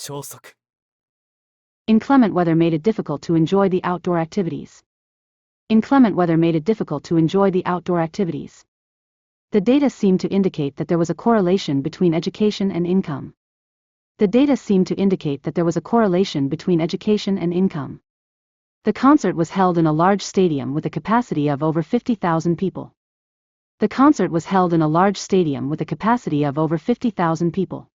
超速 Inclement weather made it difficult to enjoy the outdoor activities. Inclement weather made it difficult to enjoy the outdoor activities. The data seemed to indicate that there was a correlation between education and income. The data seemed to indicate that there was a correlation between education and income. The concert was held in a large stadium with a capacity of over 50,000 people. The concert was held in a large stadium with a capacity of over 50,000 people.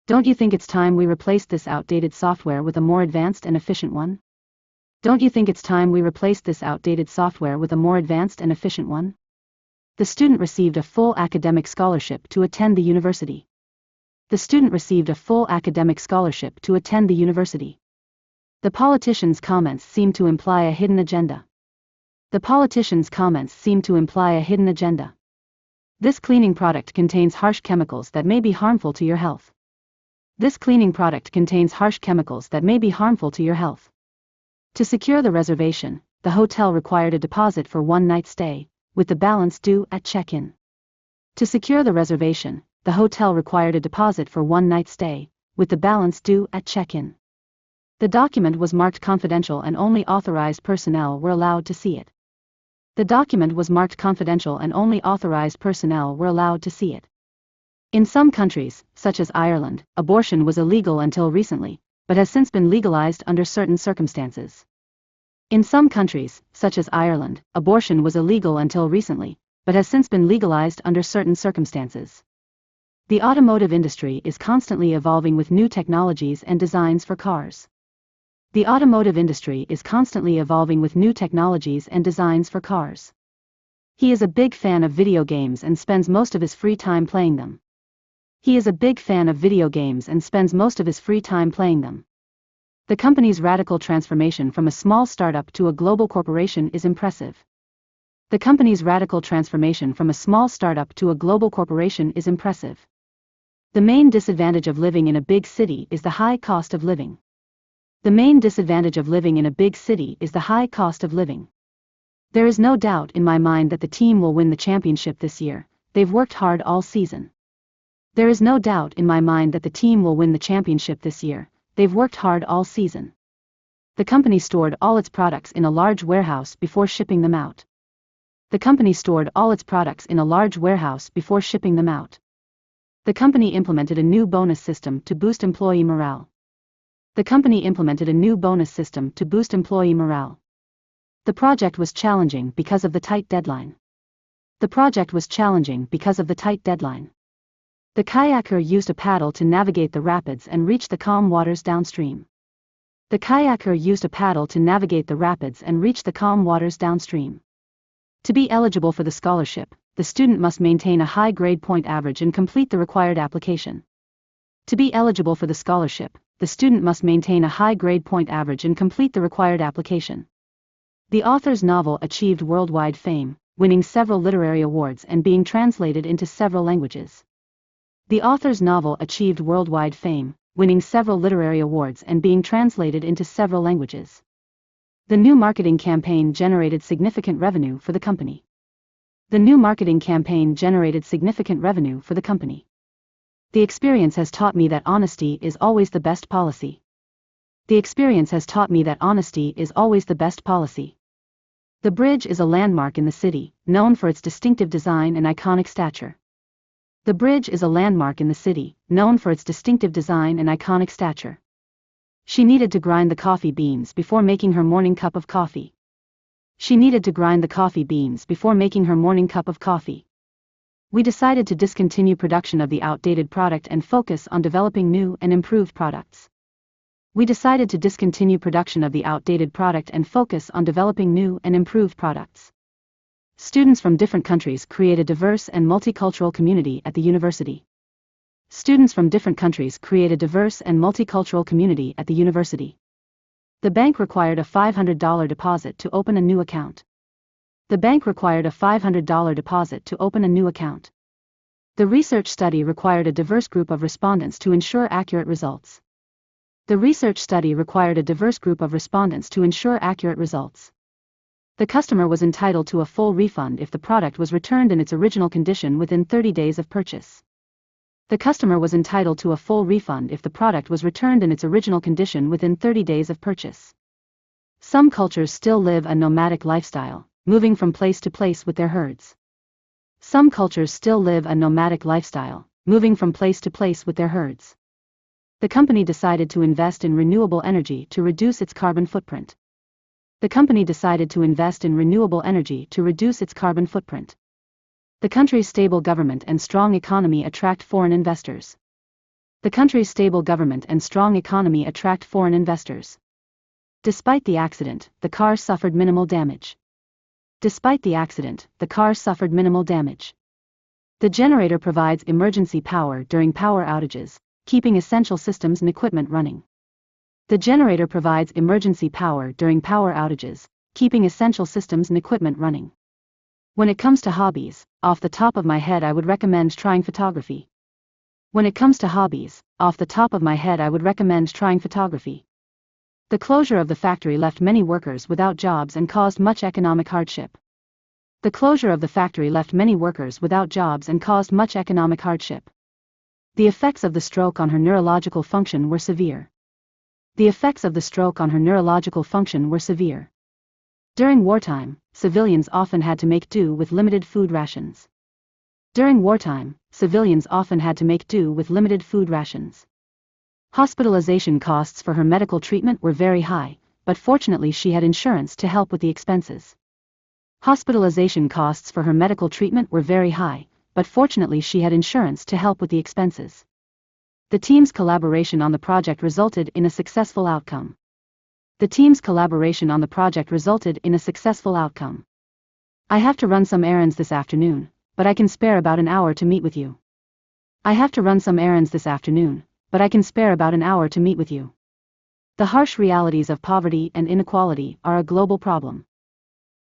Don't you think it's time we replaced this outdated software with a more advanced and efficient one? Don't you think it's time we replaced this outdated software with a more advanced and efficient one? The student received a full academic scholarship to attend the university. The student received a full academic scholarship to attend the university. The politician's comments seem to imply a hidden agenda. The politician's comments seem to imply a hidden agenda. This cleaning product contains harsh chemicals that may be harmful to your health. This cleaning product contains harsh chemicals that may be harmful to your health. To secure the reservation, the hotel required a deposit for one night stay, with the balance due at check-in. To secure the reservation, the hotel required a deposit for one night stay, with the balance due at check-in. The document was marked confidential and only authorized personnel were allowed to see it. The document was marked confidential and only authorized personnel were allowed to see it. In some countries, such as Ireland, abortion was illegal until recently, but has since been legalized under certain circumstances. In some countries, such as Ireland, abortion was illegal until recently, but has since been legalized under certain circumstances. The automotive industry is constantly evolving with new technologies and designs for cars. The automotive industry is constantly evolving with new technologies and designs for cars. He is a big fan of video games and spends most of his free time playing them. He is a big fan of video games and spends most of his free time playing them. The company's radical transformation from a small startup to a global corporation is impressive. The company's radical transformation from a small startup to a global corporation is impressive. The main disadvantage of living in a big city is the high cost of living. The main disadvantage of living in a big city is the high cost of living. There is no doubt in my mind that the team will win the championship this year. They've worked hard all season. There is no doubt in my mind that the team will win the championship this year. They've worked hard all season. The company stored all its products in a large warehouse before shipping them out. The company stored all its products in a large warehouse before shipping them out. The company implemented a new bonus system to boost employee morale. The company implemented a new bonus system to boost employee morale. The project was challenging because of the tight deadline. The project was challenging because of the tight deadline. The kayaker used a paddle to navigate the rapids and reach the calm waters downstream. The kayaker used a paddle to navigate the rapids and reach the calm waters downstream. To be eligible for the scholarship, the student must maintain a high grade point average and complete the required application. To be eligible for the scholarship, the student must maintain a high grade point average and complete the required application. The author's novel achieved worldwide fame, winning several literary awards and being translated into several languages. The author's novel achieved worldwide fame, winning several literary awards and being translated into several languages. The new marketing campaign generated significant revenue for the company. The new marketing campaign generated significant revenue for the company. The experience has taught me that honesty is always the best policy. The experience has taught me that honesty is always the best policy. The bridge is a landmark in the city, known for its distinctive design and iconic stature. The bridge is a landmark in the city, known for its distinctive design and iconic stature. She needed to grind the coffee beans before making her morning cup of coffee. She needed to grind the coffee beans before making her morning cup of coffee. We decided to discontinue production of the outdated product and focus on developing new and improved products. We decided to discontinue production of the outdated product and focus on developing new and improved products. Students from different countries create a diverse and multicultural community at the university. Students from different countries create a diverse and multicultural community at the university. The bank required a $500 deposit to open a new account. The bank required a $500 deposit to open a new account. The research study required a diverse group of respondents to ensure accurate results. The research study required a diverse group of respondents to ensure accurate results. The customer was entitled to a full refund if the product was returned in its original condition within 30 days of purchase. The customer was entitled to a full refund if the product was returned in its original condition within 30 days of purchase. Some cultures still live a nomadic lifestyle, moving from place to place with their herds. Some cultures still live a nomadic lifestyle, moving from place to place with their herds. The company decided to invest in renewable energy to reduce its carbon footprint. The company decided to invest in renewable energy to reduce its carbon footprint. The country's stable government and strong economy attract foreign investors. The country's stable government and strong economy attract foreign investors. Despite the accident, the car suffered minimal damage. Despite the accident, the car suffered minimal damage. The generator provides emergency power during power outages, keeping essential systems and equipment running. The generator provides emergency power during power outages, keeping essential systems and equipment running. When it comes to hobbies, off the top of my head I would recommend trying photography. When it comes to hobbies, off the top of my head I would recommend trying photography. The closure of the factory left many workers without jobs and caused much economic hardship. The closure of the factory left many workers without jobs and caused much economic hardship. The effects of the stroke on her neurological function were severe. The effects of the stroke on her neurological function were severe. During wartime, civilians often had to make do with limited food rations. During wartime, civilians often had to make do with limited food rations. Hospitalization costs for her medical treatment were very high, but fortunately she had insurance to help with the expenses. Hospitalization costs for her medical treatment were very high, but fortunately she had insurance to help with the expenses. The team's collaboration on the project resulted in a successful outcome. The team's collaboration on the project resulted in a successful outcome. I have to run some errands this afternoon, but I can spare about an hour to meet with you. I have to run some errands this afternoon, but I can spare about an hour to meet with you. The harsh realities of poverty and inequality are a global problem.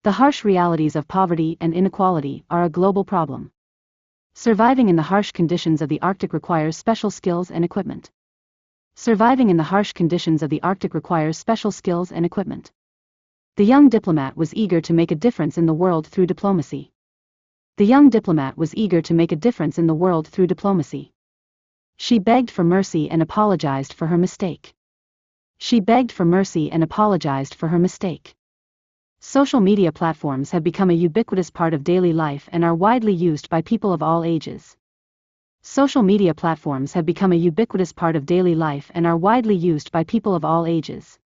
The harsh realities of poverty and inequality are a global problem. Surviving in the harsh conditions of the Arctic requires special skills and equipment. Surviving in the harsh conditions of the Arctic requires special skills and equipment. The young diplomat was eager to make a difference in the world through diplomacy. The young diplomat was eager to make a difference in the world through diplomacy. She begged for mercy and apologized for her mistake. She begged for mercy and apologized for her mistake. Social media platforms have become a ubiquitous part of daily life and are widely used by people of all ages. Social media platforms have become a ubiquitous part of daily life and are widely used by people of all ages.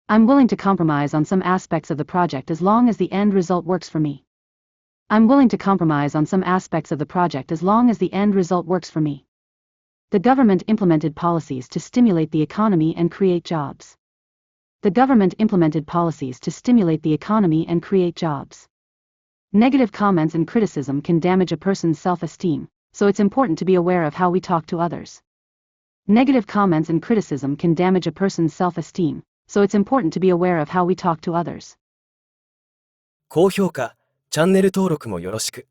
I'm willing to compromise on some aspects of the project as long as the end result works for me. I'm willing to compromise on some aspects of the project as long as the end result works for me. The government implemented policies to stimulate the economy and create jobs. The government implemented policies to stimulate the economy and create jobs. Negative comments and criticism can damage a person's self-esteem, so it's important to be aware of how we talk to others. Negative comments and criticism can damage a person's self-esteem, so it's important to be aware of how we talk to others. 高評価、チャンネル登録もよろしく。